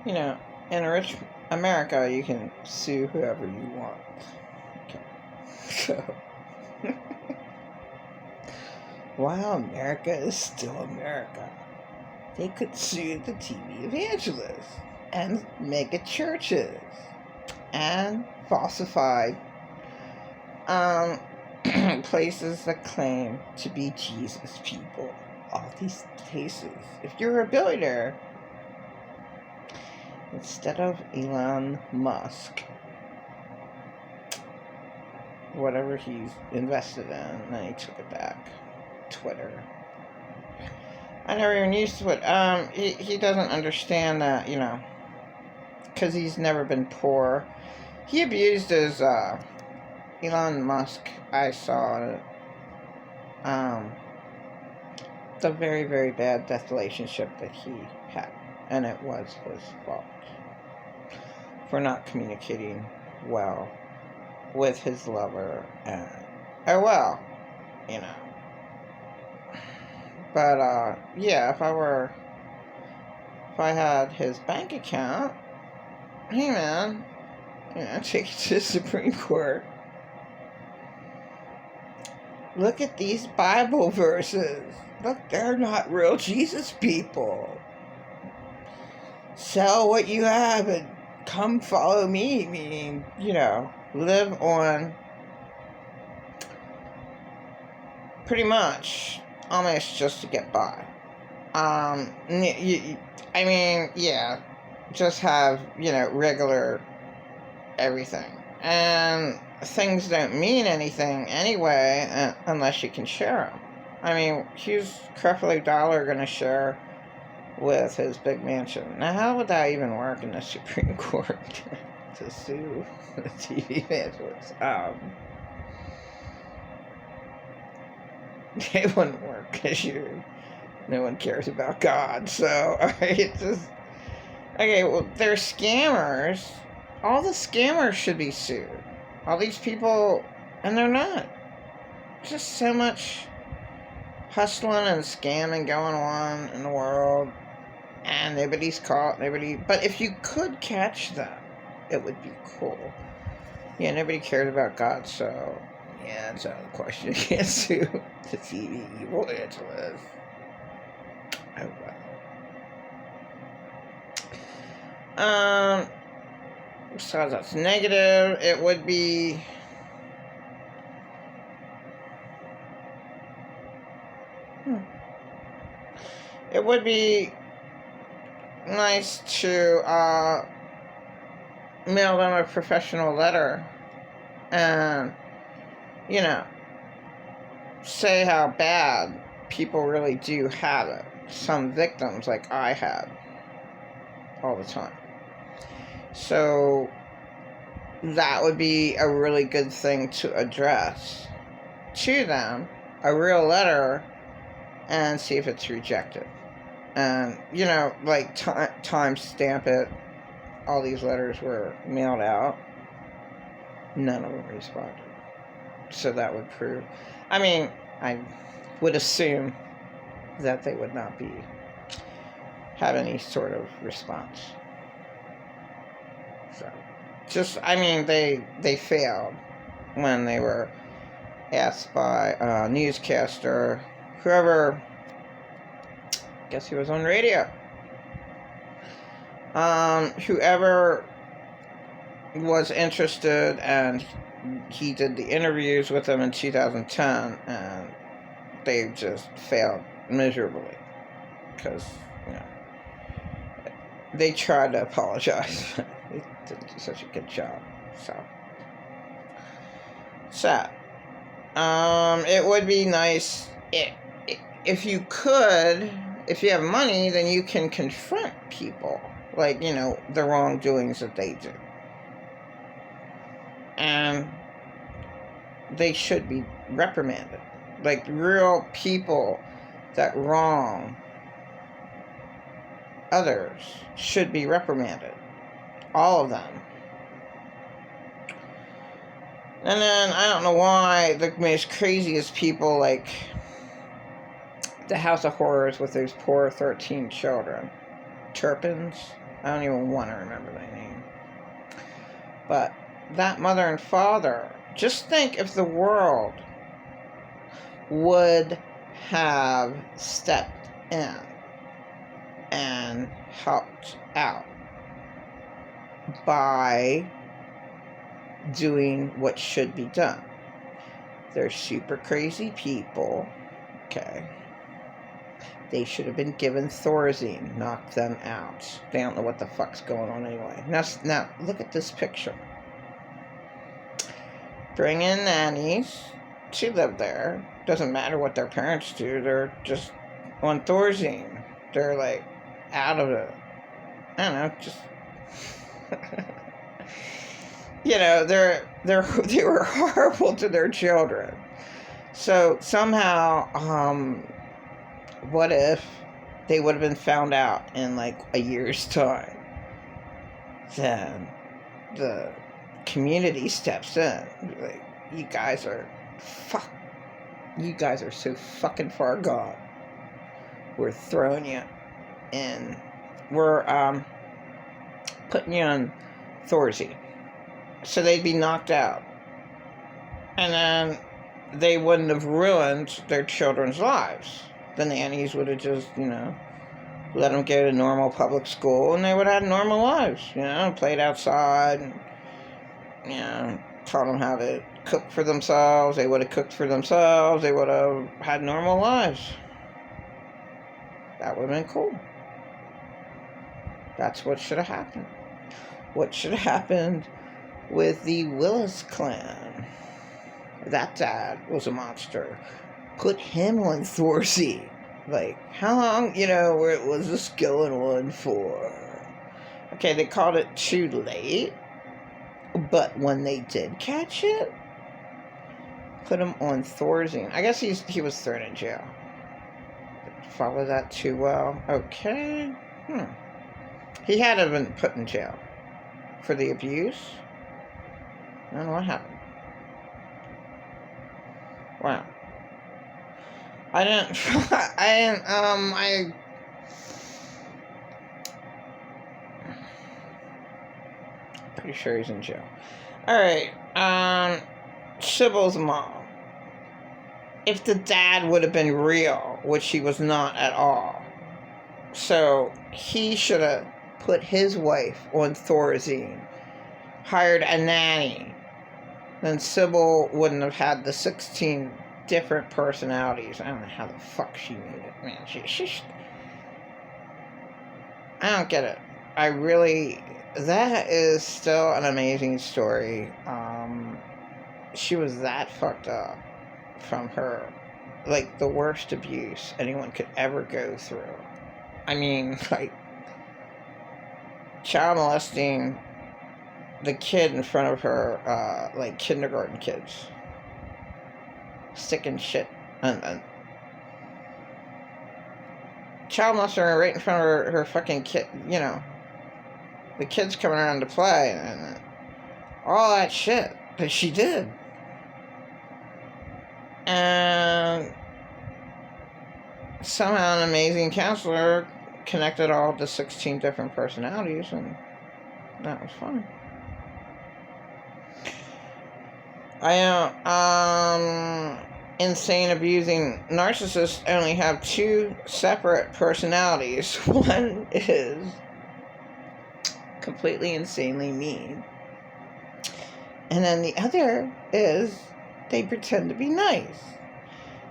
you know, in a rich America, you can sue whoever you want. Okay. So, while America is still America, they could sue the TV evangelists and mega churches and falsify places that claim to be Jesus people. All these places. If you're a billionaire, instead of Elon Musk, whatever he's invested in, and then he took it back. Twitter. I never even used Twitter. He doesn't understand that, you know, because he's never been poor. He abused his, Elon Musk. I saw, the very, very bad death relationship that he had. And it was his fault for not communicating well with his lover. And, oh well, you know. But, yeah, if I had his bank account, hey man, you know, take it to the Supreme Court. Look at these Bible verses. Look, they're not real Jesus people. Sell what you have and come follow me. Meaning, you know, live on pretty much almost just to get by. I mean, yeah, just have, you know, regular everything. And things don't mean anything anyway unless you can share them. I mean, Hughes Creflo Dollar going to share with his big mansion. Now, how would that even work in the Supreme Court to sue the TV evangelists? It wouldn't work because no one cares about God. So, it's just... Okay, well, they're scammers. All the scammers should be sued. All these people, and they're not. Just so much hustling and scamming going on in the world, and nobody's caught, but if you could catch them, it would be cool. Yeah, nobody cares about God, so, yeah, it's out of the question. You can't sue the TV evangelists. Oh, well. So that's negative. It would be... It would be nice to mail them a professional letter and, you know, say how bad people really do have it. Some victims, like I had, all the time. So that would be a really good thing to address to them, a real letter, and see if it's rejected. And, you know, like, time stamp it. All these letters were mailed out. None of them responded. So that would prove... I mean, I would assume that they would not have any sort of response. So, just, I mean, they failed when they were asked by a newscaster, whoever... guess he was on radio. Whoever was interested, and he did the interviews with them in 2010, and they just failed miserably because, you know, they tried to apologize. They didn't do such a good job. So sad. It would be nice if you could. If you have money, then you can confront people, like, you know, the wrongdoings that they do. And they should be reprimanded. Like, real people that wrong others should be reprimanded. All of them. And then, I don't know why, the most craziest people, like the House of Horrors with those poor 13 children. Turpins. I don't even want to remember their name. But that mother and father, just think if the world would have stepped in and helped out by doing what should be done. They're super crazy people, okay? They should have been given Thorazine, knock them out. They don't know what the fuck's going on anyway. Now look at this picture. Bring in nannies to live there. Doesn't matter what their parents do. They're just on Thorazine. They're like out of it. I don't know, just you know, they were horrible to their children. So somehow, what if they would have been found out in like a year's time? Then the community steps in. Like, you guys are so fucking far gone. We're throwing you in. We're putting you on Thorazine. So they'd be knocked out. And then they wouldn't have ruined their children's lives. The nannies would have just, let them go to normal public school, and they would have had normal lives, played outside, and, taught them how to cook for themselves. They would have cooked for themselves. They would have had normal lives. That would have been cool. That's what should have happened. What should have happened with the Willis clan? That dad was a monster. Put him on Thorazine. Like, how long, was this going on for? Okay, they called it too late. But when they did catch it, put him on Thorazine. I guess he was thrown in jail. Didn't follow that too well. Okay. He had to have been put in jail for the abuse. I don't know what happened. Wow. Pretty sure he's in jail. Alright, Sybil's mom. If the dad would have been real, which he was not at all, so he should have put his wife on Thorazine, hired a nanny, then Sybil wouldn't have had the 16 different personalities. I don't know how the fuck she made it, man. I don't get it. That is still an amazing story. She was that fucked up from her, like, the worst abuse anyone could ever go through. I mean, like, child molesting the kid in front of her, like kindergarten kids. Sticking shit and child molesting her right in front of her fucking kid, the kids coming around to play, and all that shit that she did. And somehow an amazing counselor connected all the 16 different personalities, and that was fun. Insane abusing narcissists only have two separate personalities. One is completely insanely mean, and then the other is they pretend to be nice.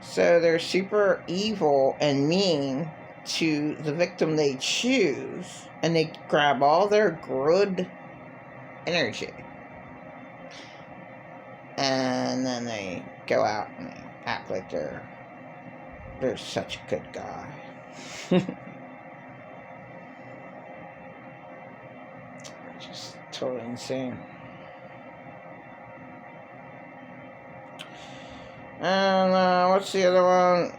So they're super evil and mean to the victim they choose, and they grab all their good energy, and then they go out and they act like they're such a good guy. Just totally insane. And what's the other one?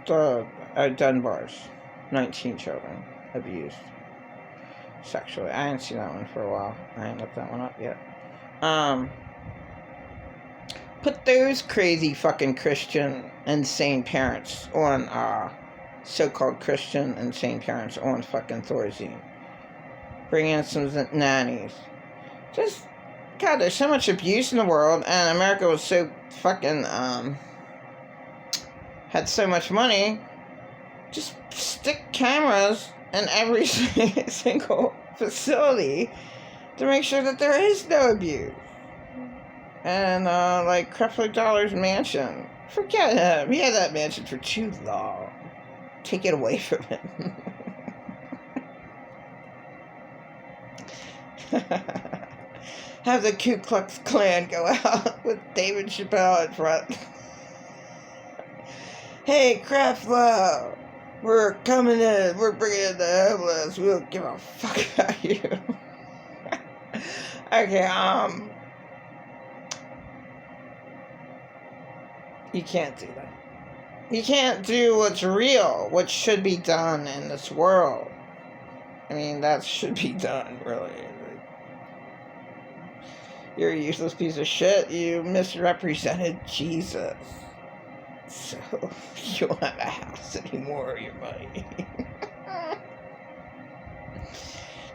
The Dunbars. 19 children abused sexually. I didn't see that one for a while. I ain't looked that one up yet. Put those crazy fucking Christian insane parents on, so-called Christian insane parents on fucking Thorazine. Bring in some nannies. Just, God, there's so much abuse in the world, and America was so fucking, had so much money. Just stick cameras in every single facility to make sure that there is no abuse. And, like, Creflo Dollar's mansion. Forget him. He had that mansion for too long. Take it away from him. Have the Ku Klux Klan go out with David Chappelle in front. Hey, Creflo, we're coming in. We're bringing in the homeless. We don't give a fuck about you. Okay, you can't do that. You can't do what's real, what should be done in this world. I mean, that should be done, really. You're a useless piece of shit. You misrepresented Jesus. So, you don't have a house anymore or your money.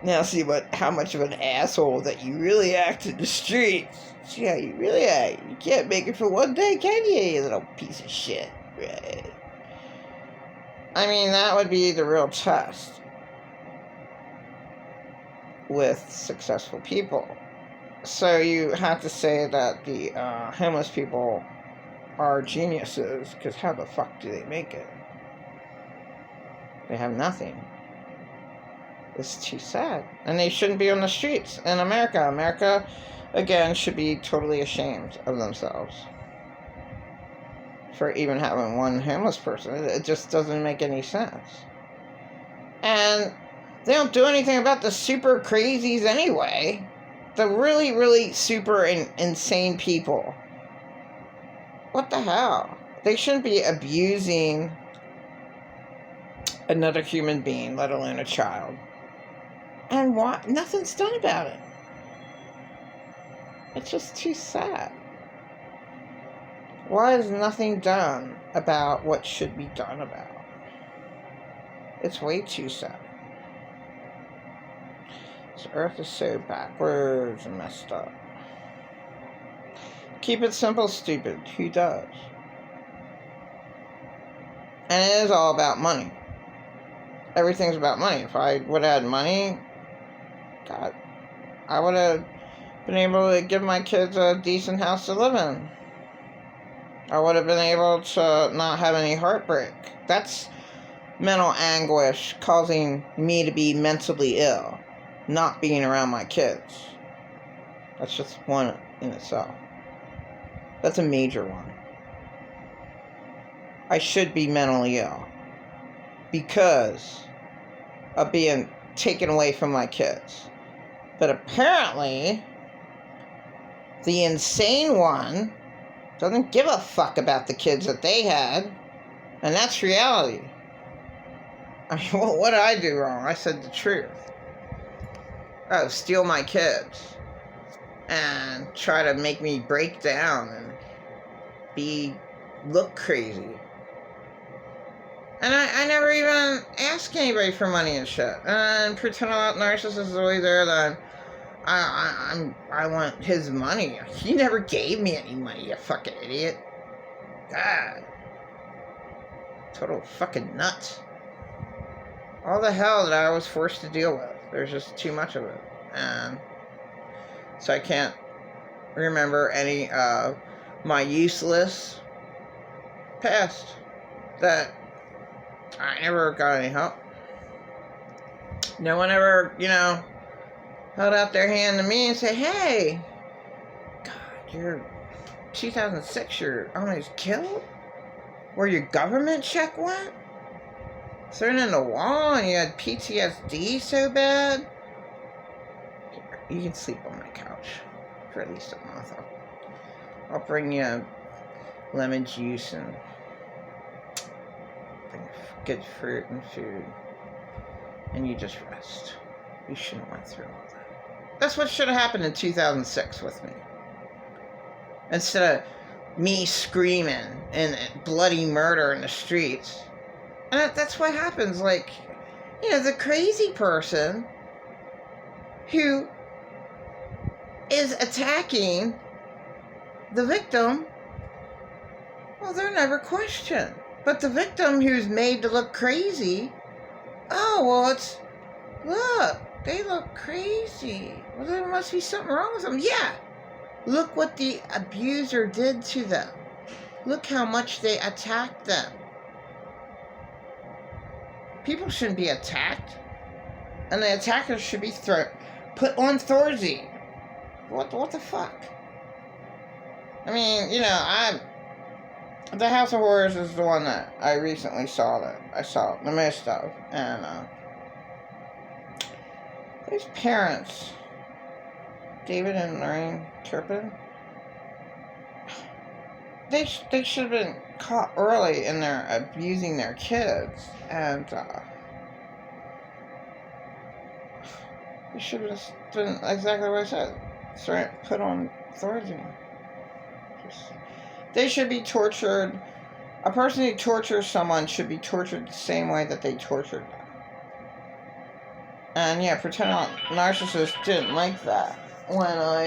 Now see how much of an asshole that you really act in the streets. See how you really act. You can't make it for one day, can you little piece of shit? Right. I mean, that would be the real test with successful people. So you have to say that the homeless people are geniuses, because how the fuck do they make it? They have nothing. It's too sad. And they shouldn't be on the streets in America. America, again, should be totally ashamed of themselves for even having one homeless person. It just doesn't make any sense. And they don't do anything about the super crazies anyway. The really, really super insane people. What the hell? They shouldn't be abusing another human being, let alone a child. And why? Nothing's done about it. It's just too sad. Why is nothing done about what should be done about? It's way too sad. This earth is so backwards and messed up. Keep it simple, stupid. Who does? And it is all about money. Everything's about money. If I would have had money, God, I would have been able to give my kids a decent house to live in. I would have been able to not have any heartbreak. That's mental anguish causing me to be mentally ill. Not being around my kids. That's just one in itself. That's a major one. I should be mentally ill because of being taken away from my kids. But apparently, the insane one doesn't give a fuck about the kids that they had. And that's reality. I mean, what did I do wrong? I said the truth. Oh, steal my kids. And try to make me break down and look crazy. And I never even ask anybody for money and shit. And pretend I'm not narcissist is always there that I want his money. He never gave me any money, you fucking idiot. God. Total fucking nuts. All the hell that I was forced to deal with. There's just too much of it. And so I can't remember any of my useless past that I never got any help. No one ever, held out their hand to me and said, hey, God, you're 2006, you're almost killed? Where your government check went? Thrown in the wall and you had PTSD so bad? Here, you can sleep on my couch for at least a month. I'll bring you lemon juice and good fruit and food. And you just rest. You shouldn't have went through all that. That's what should have happened in 2006 with me. Instead of me screaming and bloody murder in the streets. And that's what happens. Like, the crazy person who is attacking the victim, well, they're never questioned. But the victim who's made to look crazy, oh, well, look, they look crazy. Well, there must be something wrong with them. Yeah. Look what the abuser did to them. Look how much they attacked them. People shouldn't be attacked. And the attackers should be put on Thorzy. What the fuck? I mean, The House of Horrors is the one that I recently saw the most of. And, those parents, David and Lorraine Turpin, they should have been caught early in their abusing their kids, and they should have been exactly what I said. Put on Thorzy. They should be tortured. A person who tortures someone should be tortured the same way that they tortured them. And yeah, pretend narcissists didn't like that when I